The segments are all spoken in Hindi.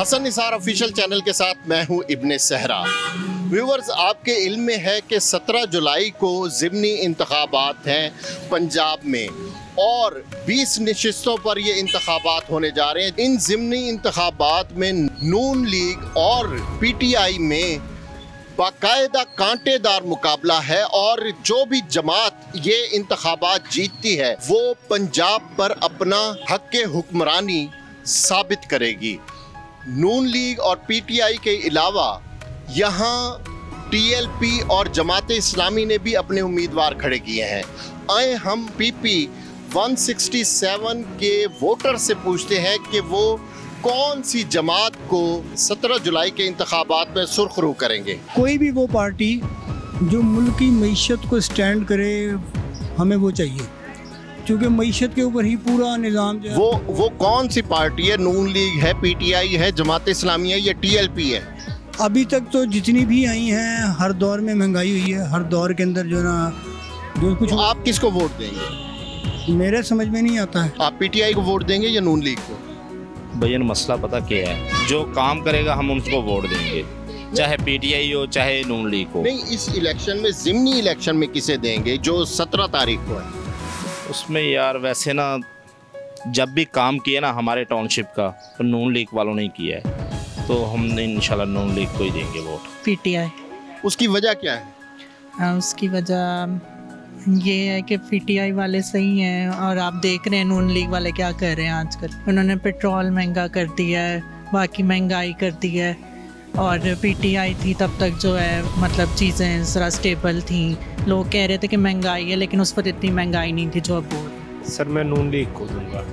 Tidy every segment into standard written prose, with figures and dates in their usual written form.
हसन निसार ऑफिशियल चैनल के साथ मैं हूं इब्ने सहरा। व्यूवर्स, आपके इल्म में है कि 17 जुलाई को ज़िमनी इंतखाबात हैं पंजाब में और 20 नशिस्तों पर ये इंतखाबात होने जा रहे हैं। इन ज़िमनी इंतखाबात में नून लीग और PTI में बाकायदा कांटेदार मुकाबला है और जो भी जमात ये इंतखाबात जीतती है वो पंजाब पर अपना हक़ हुक्मरानी साबित करेगी। नून लीग और PTI के अलावा यहाँ TLP और जमात इस्लामी ने भी अपने उम्मीदवार खड़े किए हैं। आए हम PP 167 के वोटर से पूछते हैं कि वो कौन सी जमात को 17 जुलाई के इंतखाबात में सुर्खरू करेंगे। कोई भी वो पार्टी जो मुल्क की मईशत को स्टैंड करे, हमें वो चाहिए, क्योंकि मईशत के ऊपर ही पूरा निज़ाम जो है। वो कौन सी पार्टी है? नून लीग है, PTI है, जमात इस्लामी है या TLP है? अभी तक तो जितनी भी आई हैं, हर दौर में महंगाई हुई है, हर दौर के अंदर जो ना जो कुछ। तो आप किसको वोट देंगे? मेरे समझ में नहीं आता है। आप PTI को वोट देंगे या नून लीग को? भैया मसला पता क्या है, जो काम करेगा हम उसको वोट देंगे, चाहे PTI हो चाहे नून लीग हो। नहीं, इस इलेक्शन में ज़िमनी इलेक्शन में किसे देंगे जो 17 तारीख को है? उसमें यार वैसे ना जब भी काम किया ना हमारे टाउनशिप का तो नून लीग वालों ने किया है, तो हमने इंशाल्लाह नून लीग को ही देंगे वोट। PTI। उसकी वजह क्या है? उसकी वजह ये है कि PTI वाले सही हैं और आप देख रहे हैं नून लीग वाले क्या कर रहे हैं आजकल। उन्होंने पेट्रोल महंगा कर दिया है, बाकी महंगाई कर दी है, और PTI थी तब तक जो है मतलब चीज़ें ज़रा स्टेबल थी। लोग कह रहे थे कि महंगाई है, लेकिन उस पर इतनी महंगाई नहीं थी जो अब हो रही। सर मैं नून लीग को दूंगा।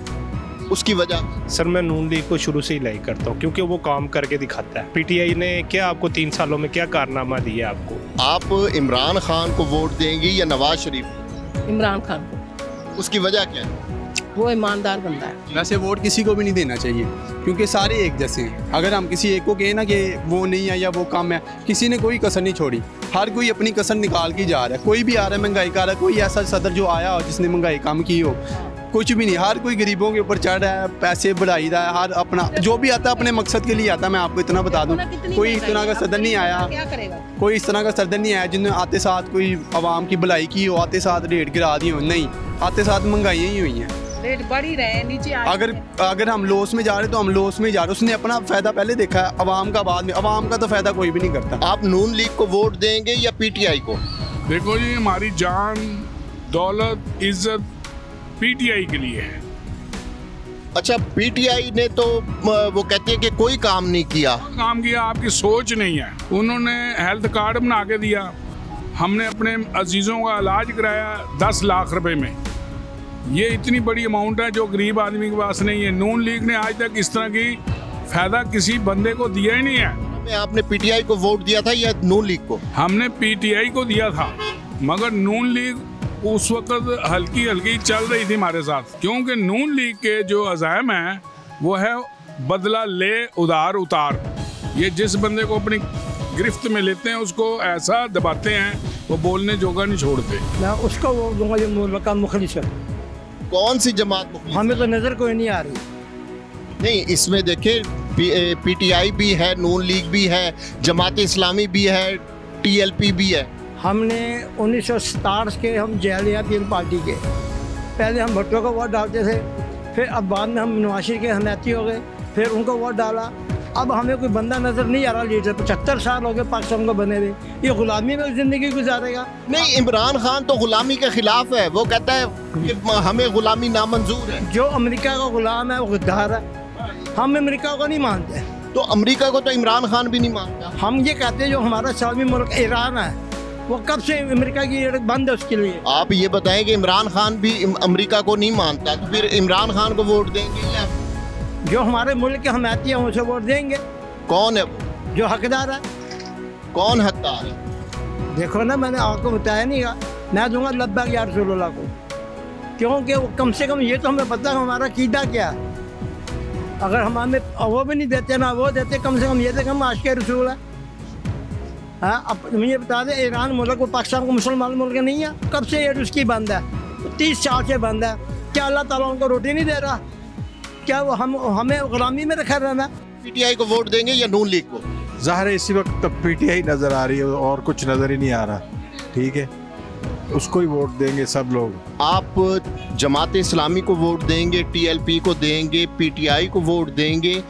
उसकी वजह? सर मैं नून लीग को शुरू से ही लाइक करता हूँ क्योंकि वो काम करके दिखाता है। PTI ने क्या आपको 3 सालों में क्या कारनामा दिया आपको? आप इमरान खान को वोट देंगे या नवाज शरीफ को? इमरान खान को। उसकी वजह क्या है? वो ईमानदार बंदा है। वैसे वोट किसी को भी नहीं देना चाहिए क्योंकि सारे एक जैसे हैं। अगर हम किसी एक को कहें ना कि वो नहीं है या वो कम है, किसी ने कोई कसर नहीं छोड़ी। हर कोई अपनी कसर निकाल के जा रहा है। कोई भी आ रहा है महंगाई का रहा है, कोई ऐसा सदर जो आया हो जिसने महंगाई कम की हो, कुछ भी नहीं। हर कोई गरीबों के ऊपर चढ़ रहा है, पैसे बढ़ाई रहा है। हर अपना जो भी आता है अपने मकसद के लिए आता है। मैं आपको इतना बता दूं, कोई इस तरह का सदर नहीं आया, कोई इस तरह का सदर नहीं आया जिन्होंने आते साथ कोई आवाम की भलाई की हो, आते साथ रेट गिरा दी हो। नहीं, आते साथ महंगाइयाँ ही हुई हैं, रेट बढ़ ही रहे, नीचे अगर हम लॉस में जा रहे तो हम लॉस में जा रहे। उसने अपना फायदा पहले देखा है, आवाम का बाद में। आवाम का तो फायदा कोई भी नहीं करता। आप नून लीग को वोट देंगे या PTI को? देखो जी, हमारी जान दौलत इज्जत PTI के लिए है। अच्छा, PTI ने तो वो कहते हैं कि कोई काम नहीं किया। काम किया, आपकी सोच नहीं है। उन्होंने हेल्थ कार्ड बना के दिया, हमने अपने अजीजों का इलाज कराया 10 लाख रुपए में। ये इतनी बड़ी अमाउंट है जो गरीब आदमी के पास नहीं है। नून लीग ने आज तक इस तरह की फायदा किसी बंदे को दिया ही नहीं है। आपने PTI को वोट दिया था या नून लीग को? हमने PTI को दिया था, मगर नून लीग उस वक्त हल्की हल्की चल रही थी हमारे साथ, क्योंकि नून लीग के जो अज़ाइम हैं वो है बदला ले उधार उतार। ये जिस बंदे को अपनी गिरफ्त में लेते हैं उसको ऐसा दबाते हैं वो बोलने जोगा नहीं छोड़ते। मैं उसको वो दूंगा जो मुल्क मुखलिस है। कौन सी जमात मुखलिस? हमें तो नज़र कोई नहीं आ रही। नहीं, इसमें देखिए PTI भी है, नून लीग भी है, जमात इस्लामी भी है, TLP भी है। हमने 1967 के हम जैलियातीन पार्टी के, पहले हम भुट्टो को वोट डालते थे, फिर अब बाद में हम नवाज शरीफ के हमायती हो गए, फिर उनको वोट डाला। अब हमें कोई बंदा नज़र नहीं आ रहा लीडर। 75 साल हो गए पाकिस्तान को बने हुए, ये गुलामी में ज़िंदगी गुजारेगा। नहीं, इमरान खान तो गुलामी के खिलाफ है। वो कहता है कि हमें गुलामी नामंजूर है। जो अमेरिका का गुलाम है वो गद्दार है। हम अमेरिका को नहीं मानते। तो अमेरिका को तो इमरान खान भी नहीं मानता। हम ये कहते हैं जो हमारा इस्लामी मुल्क ईरान है वो कब से अमेरिका की बंद है उसके लिए। आप ये बताएं कि इमरान खान भी अमेरिका को नहीं मानता, तो फिर इमरान खान को वोट देंगे या जो हमारे मुल्क के हमायती हैं उसे वोट देंगे? कौन है वो जो हकदार है? कौन हकदार है? देखो ना, मैंने आपको बताया नहीं का, मैं दूंगा लब्बैक या रसूलुल्लाह को, क्योंकि वो कम से कम ये तो हमें पता है हमारा कीदा क्या है। अगर हम हमें वो भी नहीं देते ना वो देते, कम से कम ये तो हम आशिक़ रसूल है। हाँ, अब मुझे बता दें, ईरान मुल्क वो पाकिस्तान को मुसलमान मुल्क नहीं है। कब से ये उसकी बंद है? 30 साल से बंद है। क्या अल्लाह ताला उनको रोटी नहीं दे रहा? क्या वो हमें गुलामी में रखा रहना? पीटीआई को वोट देंगे या नून लीग को? ज़ाहिर है इसी वक्त तो पीटीआई नज़र आ रही है और कुछ नज़र ही नहीं आ रहा, ठीक है, उसको ही वोट देंगे सब लोग। आप जमात इस्लामी को वोट देंगे, टीएलपी को देंगे, पीटीआई को वोट देंगे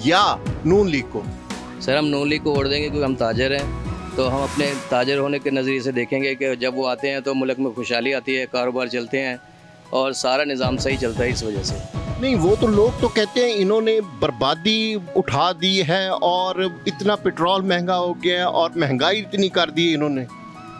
या नून लीग को? सर हम नून लीग को वोट देंगे क्योंकि हम ताजर हैं, तो हम अपने ताजर होने के नज़रिए से देखेंगे कि जब वो आते हैं तो मुल्क में खुशहाली आती है, कारोबार चलते हैं और सारा निज़ाम सही चलता है। इस वजह से नहीं, वो तो लोग तो कहते हैं इन्होंने बर्बादी उठा दी है और इतना पेट्रोल महंगा हो गया है और महंगाई इतनी कर दी है इन्होंने।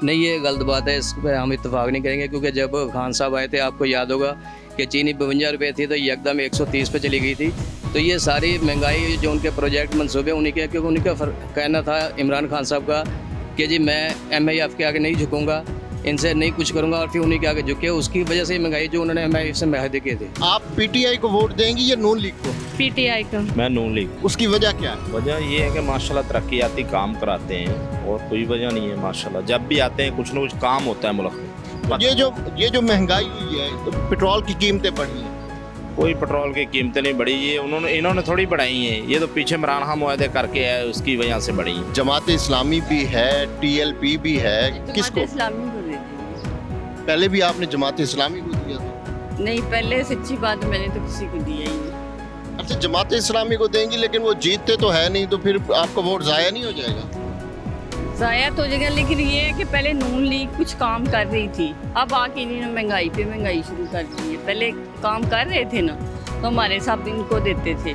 नहीं, ये गलत बात है, इस पर हम इत्तेफाक नहीं करेंगे क्योंकि जब खान साहब आए थे आपको याद होगा कि चीनी 52 रुपये थी तो एकदम 130 पे चली गई थी। तो ये सारी महंगाई जो उनके प्रोजेक्ट मंसूबे उन्हीं के, क्योंकि उनका कहना था इमरान खान साहब का कि जी मैं MIF के आगे नहीं झुकूंगा, इनसे नहीं कुछ करूंगा, और फिर उन्हीं के आगे झुके, उसकी वजह से महंगाई जो उन्होंने MIF से माहदे किए थे। आप पीटीआई को वोट देंगे या नून लीग को? पीटीआई को। मैं नून लीग। उसकी वजह क्या है? वजह ये है कि माशाल्लाह तरक्याती काम कराते हैं और कोई वजह नहीं है। माशाल्लाह जब भी आते हैं कुछ न कुछ काम होता है मुल्क में। ये जो महंगाई हुई है, तो पेट्रोल की कीमतें बढ़ी हैं। कोई पेट्रोल की कीमतें नहीं बढ़ी, ये इन्होंने थोड़ी बढ़ाई हैं, ये तो पीछे इमरान खान मुआहदे करके है उसकी वजह से बढ़ी। जमात इस्लामी भी है, TLP भी है, किसको? इस्लामी को देते पहले भी आपने जमात इस्लामी को दिया था? नहीं, पहले सच्ची बात मैंने तो किसी को दिया ही नहीं। अच्छा, जमात इस्लामी को देंगी लेकिन वो जीतते तो है नहीं, तो फिर आपका वोट जाया नहीं हो जाएगा? जाया तो हो जाएगा, लेकिन ये है कि पहले नून लीग कुछ काम कर रही थी, अब आके इन्होंने महंगाई पे महंगाई शुरू कर दी है। पहले काम कर रहे थे ना तो हमारे साथ इनको देते थे,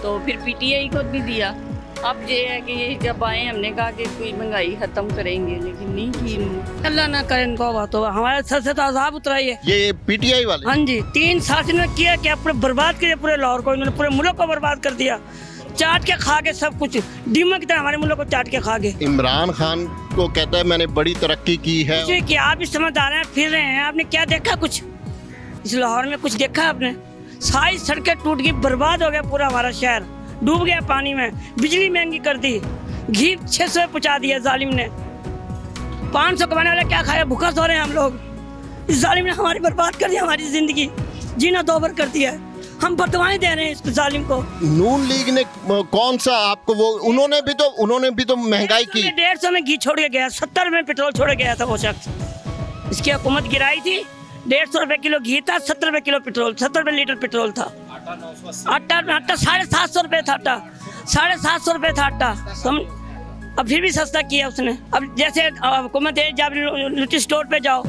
तो फिर पीटीआई को भी दिया। अब ये है कि ये जब आए हमने कहा कि कोई महंगाई खत्म करेंगे, लेकिन नहीं की। अल्लाह ना करे इनको बात हो, हमारे सर से तो अजाब उतराई है ये पीटीआई वाले। हाँ जी, 3 साल इन्होंने किया क्या, पूरे बर्बाद किया पूरे लाहौर को, इन्होंने पूरे मुल्क को बर्बाद कर दिया, चाट के खा के सब कुछ, दीमक की तरह हमारे मुल्क को चाट के खा के। इमरान खान को कहता है मैंने बड़ी तरक्की की है। कि आप इस समझदार हैं, फिर रहे हैं, आपने क्या देखा? कुछ इस लाहौर में कुछ देखा आपने? सारी सड़कें टूट गई, बर्बाद हो गया पूरा हमारा शहर, डूब गया पानी में, बिजली महंगी कर दी, घी 600 पहुँचा दिया जालिम ने, 500 कमाने वाले क्या खाया, भूखा सो रहे हैं हम लोग। इस जालिम ने हमारी बर्बाद कर दिया, हमारी जिंदगी जीना दोबर कर दिया है, हम बदवाएं दे रहे हैं इस जालिम को। नून लीग ने कौन सा आपको वो, उन्होंने भी तो महंगाई की। 150 में घी छोड़ के गया, 70 में पेट्रोल छोड़ गया था वो शख्स। इसकी हुकूमत गिराई थी, 150 रुपए किलो घी था, 70 रुपए किलो पेट्रोल, 70 रुपए लीटर पेट्रोल था। आटा 750 रुपए था, आटा 750 रुपए था आटा, अब फिर भी सस्ता किया उसने। अब जैसे हुकूमत है, जब लिट्टी स्टोर पे जाओ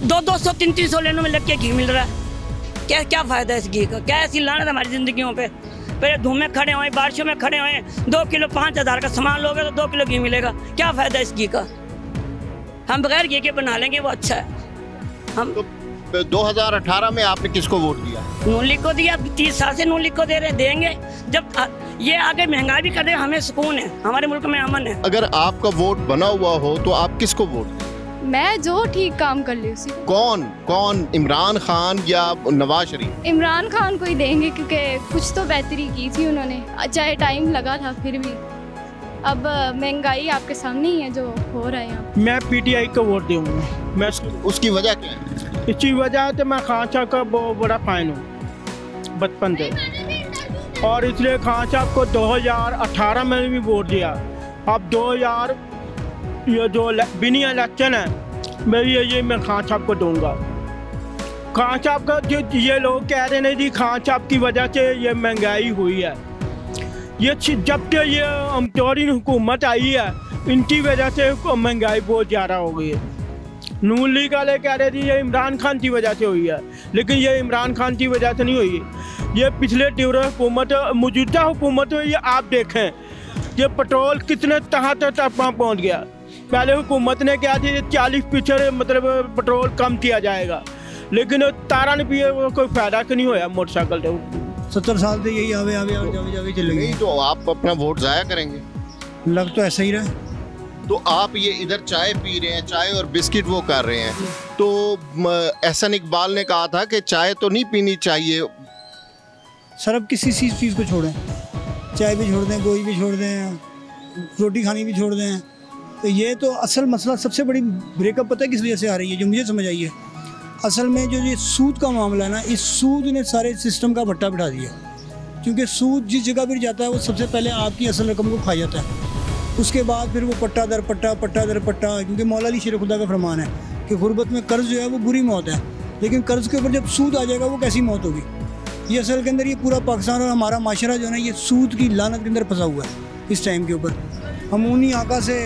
200 300 लेनों में लग के घी मिल रहा है, क्या फायदा है इस घी का? क्या ऐसी लानत हमारी जिंदगियों पे? पहले धूप में खड़े हुए, बारिशों में खड़े हुए, 2 किलो 5000 का सामान लोगे तो 2 किलो घी मिलेगा, क्या फायदा इस घी का? हम बगैर घी के बना लेंगे, वो अच्छा है। हम तो 2018 में आपने किसको वोट दिया? नून लीग को दिया, 30 साल से नून लीग को दे रहे, देंगे। जब ये आगे महंगाई भी कर रहे, हमें सुकून है, हमारे मुल्क में अमन है। अगर आपका वोट बना हुआ हो तो आप किसको वोट दें? मैं जो ठीक काम कर ली उसी। कौन, इमरान खान या नवाज शरीफ? इमरान खान को ही देंगे क्योंकि कुछ तो बेहतरी की थी उन्होंने, चाहे टाइम लगा था फिर भी। अब महंगाई आपके सामने ही है जो हो रहा है यहाँ। मैं पीटीआई को वोट दूंगा। मैं उसकी वजह क्या है? इसकी वजह है तो मैं खान साहब का बहुत बड़ा फैन हूँ बचपन से, और इसलिए खान साहब को 2018 में भी वोट दिया। अब 2000 ये जो बिनी इलेक्शन है, मैं खान साहब को दूंगा। खान साहब का जो ये लोग कह रहे हैं जी खान साहब की वजह से ये महंगाई हुई है, ये जब से ये अमतौरी हुकूमत आई है इनकी वजह से महंगाई बहुत ज़्यादा हो गई है। नून लीग वाले कह रहे थे ये इमरान खान की वजह से हुई है, लेकिन ये इमरान खान की वजह से नहीं हुई, ये पिछले ड्यूरो हुकूमत, मौजूदा हुकूमत, ये आप देखें ये पेट्रोल कितने तहाँ तक पहुँच गया। पहले हुकूमत ने क्या थी 40% मतलब पेट्रोल कम किया जाएगा, लेकिन तारा ने भी कोई फायदा नहीं होया। मोटरसाइकिल तो 70 साल से यही आवे चले गए, तो आप अपना वोट जाया करेंगे? लग तो ऐसा ही रहा। तो आप ये इधर चाय पी रहे हैं, चाय और बिस्किट वो कर रहे हैं, तो एहसन इकबाल ने कहा था कि चाय तो नहीं पीनी चाहिए। सर अब किसी चीज़ को छोड़ें, चाय भी छोड़ दें, गोई भी छोड़ दें, रोटी खानी भी छोड़ दें, तो ये तो असल मसला सबसे बड़ी ब्रेकअप पता है किस वजह से आ रही है, जो मुझे समझ आई है। असल में जो ये सूद का मामला है ना, इस सूद ने सारे सिस्टम का भट्टा बिठा दिया। क्योंकि सूद जिस जगह पर जाता है वो सबसे पहले आपकी असल रकम को खा जाता है, उसके बाद फिर वो पट्टा दर पट्टा, पट्टा दर पट्टा। क्योंकि मौला अली शेर खुदा का फरमान है कि गुर्बत में कर्ज जो है वो बुरी मौत है, लेकिन कर्ज के ऊपर जब सूद आ जाएगा वो कैसी मौत होगी। ये असल के अंदर ये पूरा पाकिस्तान और हमारा माशरा जो है ना, ये सूद की लानत के अंदर फंसा हुआ है इस टाइम के ऊपर। हम उन्हीं आका से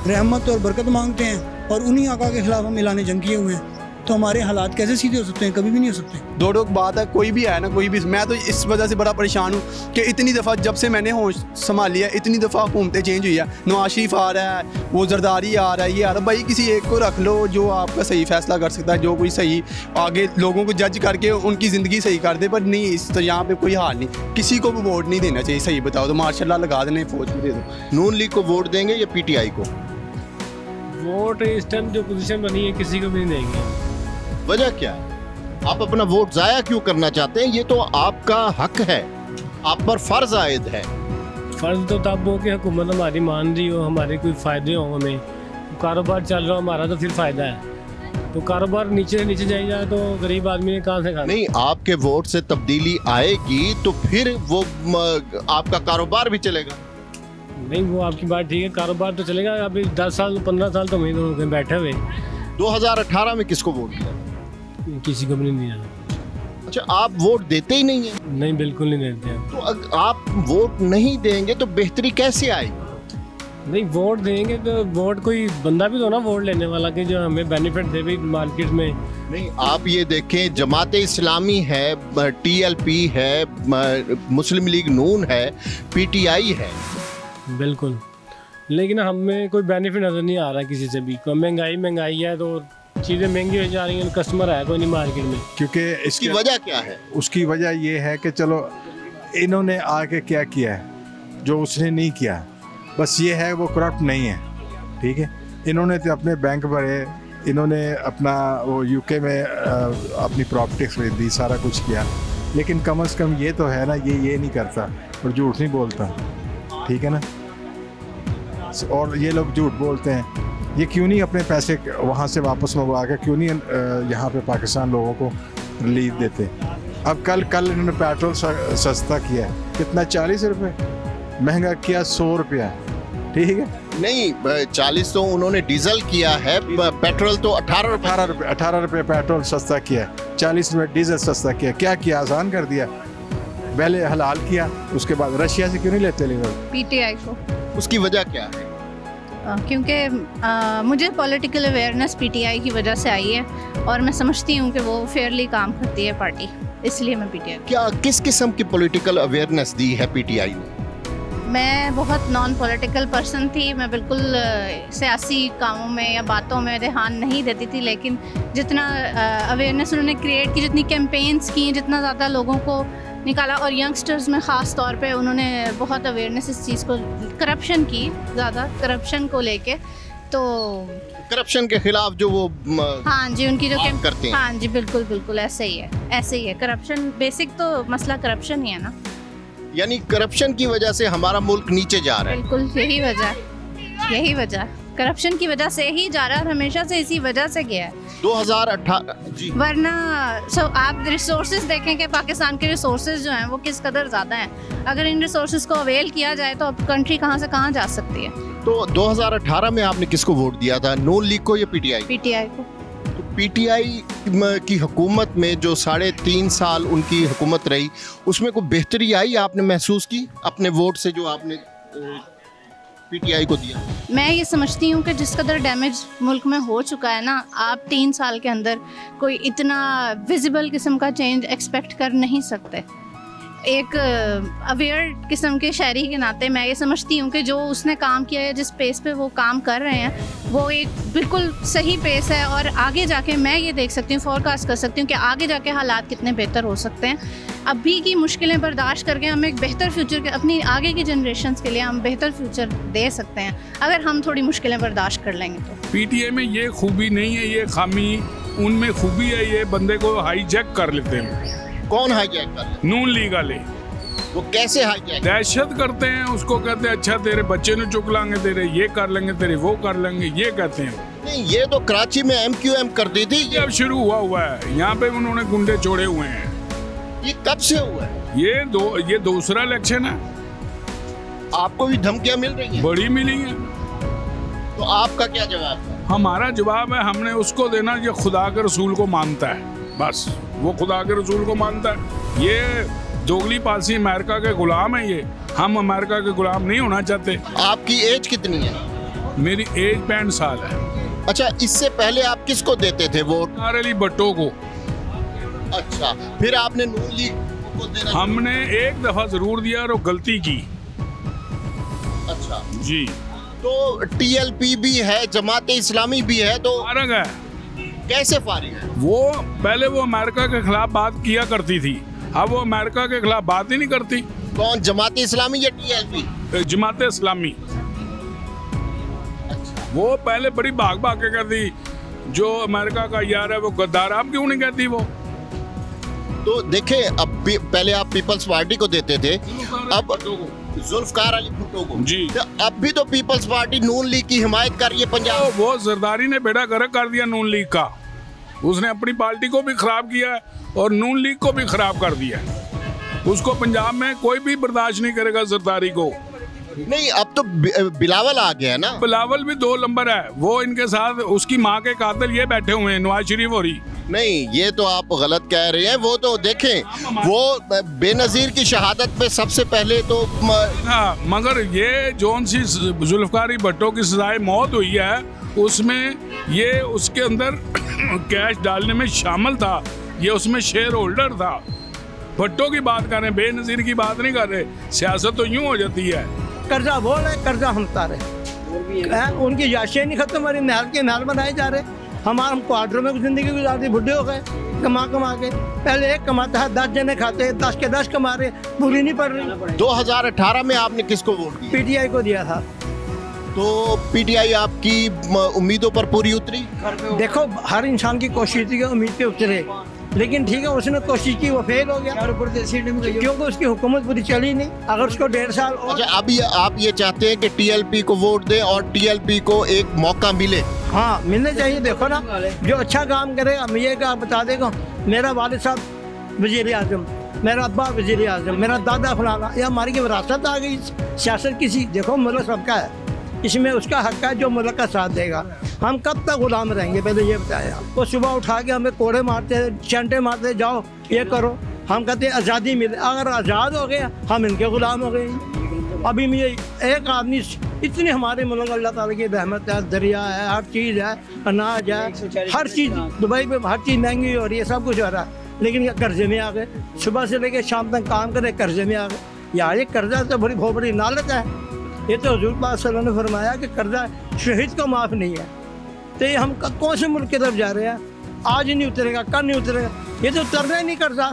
रहमत और बरकत मांगते हैं और उन्हीं आका के खिलाफ हम ऐलान जंग किए हुए हैं, तो हमारे हालात कैसे सीधे हो सकते हैं? कभी भी नहीं हो सकते। दो की बात है, कोई भी है ना, कोई भी। मैं तो इस वजह से बड़ा परेशान हूँ कि इतनी दफ़ा जब से मैंने होश संभाली है, इतनी दफ़ा हुकूमतें चेंज हुई है। नवाज शरीफ आ रहा है, वो जरदारी आ रहा है, ये आ रहा है। भाई किसी एक को रख लो जो आपका सही फैसला कर सकता है, जो कोई सही आगे लोगों को जज करके उनकी ज़िंदगी सही कर दे। पर नहीं, इस तो यहाँ पर कोई हाल नहीं, किसी को भी वोट नहीं देना चाहिए। सही बताओ तो मार्शाल्लाह लगा देने, फौज को दे दो। नून लीग को वोट देंगे या PTI को? वोट इस टाइम जो पोजीशन बनी है किसी को भी नहीं देंगे। वजह क्या है? आप अपना वोट जाया क्यों करना चाहते हैं? ये तो आपका हक है, आप पर फर्ज आयद है। फर्ज तो तब हो कि हुकूमत हमारी मान रही हो, हमारे कोई फ़ायदे हो, हमें कारोबार चल रहा हो हमारा, तो फिर फ़ायदा है। तो कारोबार नीचे नीचे जाए तो गरीब आदमी ने कहाँ से खाना? नहीं, आपके वोट से तब्दीली आएगी तो फिर वो आपका कारोबार भी चलेगा। नहीं, वो आपकी बात ठीक है, कारोबार तो चलेगा। अभी 10 साल 15 साल तो वहीं दोनों बैठे हुए। 2018 में किसको वोट दिया? किसी को भी नहीं दिया। अच्छा, आप वोट देते ही नहीं है? नहीं, बिल्कुल नहीं देते हैं। तो अगर आप वोट नहीं देंगे तो बेहतरी कैसे आएगी? नहीं, वोट देंगे तो वोट कोई बंदा भी तो ना वोट लेने वाला कि जो हमें बेनिफिट दे भी मार्केट में। नहीं, आप ये देखें, जमाते इस्लामी है, TLP है, मुस्लिम लीग नून है, PTI है। बिल्कुल, लेकिन हमें कोई बेनिफिट नज़र नहीं आ रहा किसी से भी। महंगाई है तो चीज़ें महंगी हो जा रही हैं, कस्टमर है कोई नहीं मार्केट में। क्योंकि इसकी वजह क्या है? उसकी वजह ये है कि चलो इन्होंने आके क्या किया है जो उसने नहीं किया, बस ये है वो करप्ट नहीं है, ठीक है। इन्होंने तो अपने बैंक भरे, इन्होंने अपना वो UK में अपनी प्रॉपर्टी खरीद दी, सारा कुछ किया, लेकिन कम से कम ये तो है ना, ये नहीं करता और झूठ नहीं बोलता, ठीक है ना। और ये लोग झूठ बोलते हैं, ये क्यों नहीं अपने पैसे वहाँ से वापस मंगवा के क्यों नहीं यहाँ पे पाकिस्तान लोगों को रिलीफ देते? अब कल इन्होंने पेट्रोल सस्ता किया है, कितना 40 रुपये, महंगा किया 100 रुपया, ठीक है। नहीं, 40 तो उन्होंने डीजल किया है, पेट्रोल तो 18 रुपये पेट्रोल सस्ता किया, 40 रुपये डीजल सस्ता किया। क्या किया? आसान कर दिया, पहले हलाल किया, उसके बाद रशिया से क्यों नहीं लेते लीवर? PTI को। उसकी वजह क्या है? क्योंकि मुझे पॉलिटिकल अवेयरनेस PTI की वजह से आई है और मैं समझती हूँ कि वो फेयरली काम करती है पार्टी, इसलिए मैं PTI। क्या किस किस्म की पॉलिटिकल अवेयरनेस दी है PTI ने? मैं बहुत नॉन पॉलिटिकल पर्सन थी, मैं बिल्कुल सियासी कामों में या बातों में ध्यान नहीं देती थी, लेकिन जितना अवेयरनेस उन्होंने क्रिएट की, जितनी कैंपेन्स की, जितना ज़्यादा लोगों को निकाला, और यंगस्टर्स में ख़ास तौर पे उन्होंने बहुत अवेयरनेस इस चीज़ को, करप्शन की, ज़्यादा करप्शन को लेके, तो करप्शन के खिलाफ जो वो हाँ जी, उनकी जो करते हैं। हाँ जी, बिल्कुल ऐसे ही है। करप्शन, बेसिक तो मसला करप्शन ही है ना। यानी करप्शन की वजह से हमारा मुल्क नीचे जा रहा है। बिल्कुल यही वजह करप्शन की वजह से ही जा रहा है और हमेशा से इसी वजह से गया है। 2018 जी। वरना आप रिसोर्सेज देखें कि पाकिस्तान के रिसोर्सेज जो हैं वो किस कदर ज़्यादा हैं। अगर इन रिसोर्सेज को अवेल किया जाए तो अब कंट्री कहाँ से कहाँ जा सकती है। तो 2018 में आपने किसको वोट दिया था, नून लीग को या PTI? PTI को। तो PTI की हुकूमत में जो 3.5 साल उनकी हुकूमत रही, उसमें कोई बेहतरी आई आपने महसूस की अपने वोट से जो आपने PTI को दिया? मैं ये समझती हूँ कि जिस कदर डैमेज मुल्क में हो चुका है ना, आप 3 साल के अंदर कोई इतना विजिबल किस्म का चेंज एक्सपेक्ट कर नहीं सकते। एक अवेयर किस्म के शहरी के नाते मैं ये समझती हूँ कि जो उसने काम किया है, जिस पेस पे वो काम कर रहे हैं, वो एक बिल्कुल सही पेस है और आगे जाके मैं ये देख सकती हूँ, फोरकास्ट कर सकती हूँ कि आगे जाके हालात कितने बेहतर हो सकते हैं। अभी की मुश्किलें बर्दाश्त करके हम एक बेहतर फ्यूचर के, अपनी आगे की जनरेशंस के लिए हम बेहतर फ्यूचर दे सकते हैं अगर हम थोड़ी मुश्किलें बर्दाश्त कर लेंगे। तो PTI में ये खूबी नहीं है, ये खामी उनमें खूबी है, ये बंदे को हाईजैक कर लेते हैं। कौन हाईजैक कर? नून लीग वाले। वो कैसे हाईजैक? दहशत करते हैं उसको, कहते हैं अच्छा तेरे बच्चे ने चुक लाएंगे, तेरे ये कर लेंगे, तेरे वो कर लेंगे, ये कहते हैं। नहीं, ये तो कराची में MQM करती थी। अब शुरू हुआ है, यहाँ पे उन्होंने गुंडे छोड़े हुए हैं। ये कब से हुआ है? ये दूसरा इलेक्शन है। आपको भी धमकियां मिल रही हैं? बड़ी मिली है। तो आपका क्या जवाब है? हमारा जवाब है हमने उसको देना जो खुदा के रसूल को मानता है, बस वो खुदा के रसूल को मानता है। ये दोगली पालसी अमेरिका के गुलाम है, ये हम अमेरिका के गुलाम नहीं होना चाहते। आपकी एज कितनी है? मेरी एज 65 साल है। अच्छा, इससे पहले आप किसको देते थे वोट? अली भट्टो को। अच्छा, फिर आपने नून लीग को देना? हमने एक दफा जरूर दिया और गलती की। अच्छा जी। तो टीएलपी भी है, जमात इस्लामी भी है, तो फारिग है। कैसे फारिग है? वो पहले वो अमेरिका के खिलाफ बात किया करती थी, अब वो अमेरिका के खिलाफ बात ही नहीं करती। कौन, जमात इस्लामी या टीएलपी? जमात इस्लामी। अच्छा। वो पहले बड़ी भाग भाग के करती, जो अमेरिका का यार है वो गद्दार, अब क्यों नहीं कहती वो? तो देखें, अब पहले आप पीपल्स पार्टी को देते थे, अब जुल्फकार अली भुट्टो को जी, तो अब भी तो पीपल्स पार्टी नून लीग की हिमायत कर रही है पंजाब। वो जरदारी ने बेड़ा गर्क कर दिया नून लीग का, उसने अपनी पार्टी को भी खराब किया है और नून लीग को भी खराब कर दिया है। उसको पंजाब में कोई भी बर्दाश्त नहीं करेगा जरदारी को। नहीं, अब तो बिलावल आ गया है ना। बिलावल भी 2 नंबर है, वो इनके साथ उसकी माँ के कातिल ये बैठे हुए हैं, नवाज शरीफ हो रही। नहीं, ये तो आप गलत कह रहे हैं। वो तो देखें, वो बेनजीर की शहादत पे सबसे पहले तो हाँ, मगर ये जोन सी जुल्फकार भट्टो की सजाए मौत हुई है, उसमें ये उसके अंदर कैश डालने में शामिल था, ये उसमें शेयर होल्डर था। भट्टो की बात कर रहे हैं, बेनजीर की बात नहीं कर रहे। सियासत तो यूं हो जाती है, कर्जा वो है, कर्जा हम उतारे, उनकी याशें नहीं खत्म हो रही, महल के महल बनाए जा रहे। हम क्वार्टर में जिंदगी गुजारती, बुढ़े हो गए कमा के। पहले एक कमाता है, 10 जने खाते, 10 के 10 कमा रहे, पूरी नहीं पड़ रही। 2018 में आपने किसको वोट दिया? पीटीआई को दिया था। तो पीटीआई आपकी उम्मीदों पर पूरी उतरी? देखो, हर इंसान की कोशिश थी कि उम्मीद पे उतरे, लेकिन ठीक है, उसने कोशिश की, वो फेल हो गया क्योंकि उसकी हुकूमत पूरी चली नहीं। अगर उसको 1.5 साल और... अच्छा, अभी आप ये चाहते हैं कि टीएलपी को वोट दें और टीएलपी को एक मौका मिले? हाँ, मिलने चाहिए। देखो ना, जो अच्छा काम करेगा, मैं ये बता देगा, मेरा वालिद साहब वज़ीर आज़म, मेरा अब्बा वज़ीर आज़म, मेरा दादा फलाना, या हमारी की विरासत आ गई सियासत किसी। देखो, मुल्क सबका है, इसमें उसका हक है जो मुल्क का साथ देगा। हम कब तक गुलाम रहेंगे, पहले ये बताया। वो सुबह उठा के हमें कोड़े मारते, चंटे मारते, जाओ ये करो। हम कहते हैं आज़ादी मिले, अगर आज़ाद हो गया हम इनके गुलाम हो गए। अभी में एक आदमी, इतनी हमारे मुल्क अल्लाह ताला की रहमत है, दरिया है, हर चीज़ है, अनाज है, हर चीज़। दुबई में हर चीज़ महंगी हो रही है, सब कुछ हो रहा है, लेकिन कर्जे में आ गए। सुबह से लेकर शाम तक काम करे, कर्जे में आ गए। यार, ये कर्जा तो बहुत बड़ी लालच है। ये तो हुजूर पाक सल्लल्लाहु अलैहि वसल्लम ने फरमाया कि कर्जा शहीद को माफ़ नहीं है। तो ये हम कौन से मुल्क की तरफ जा रहे हैं? आज ही नहीं उतरेगा, कल नहीं उतरेगा, ये तो उतरना ही नहीं कर्जा।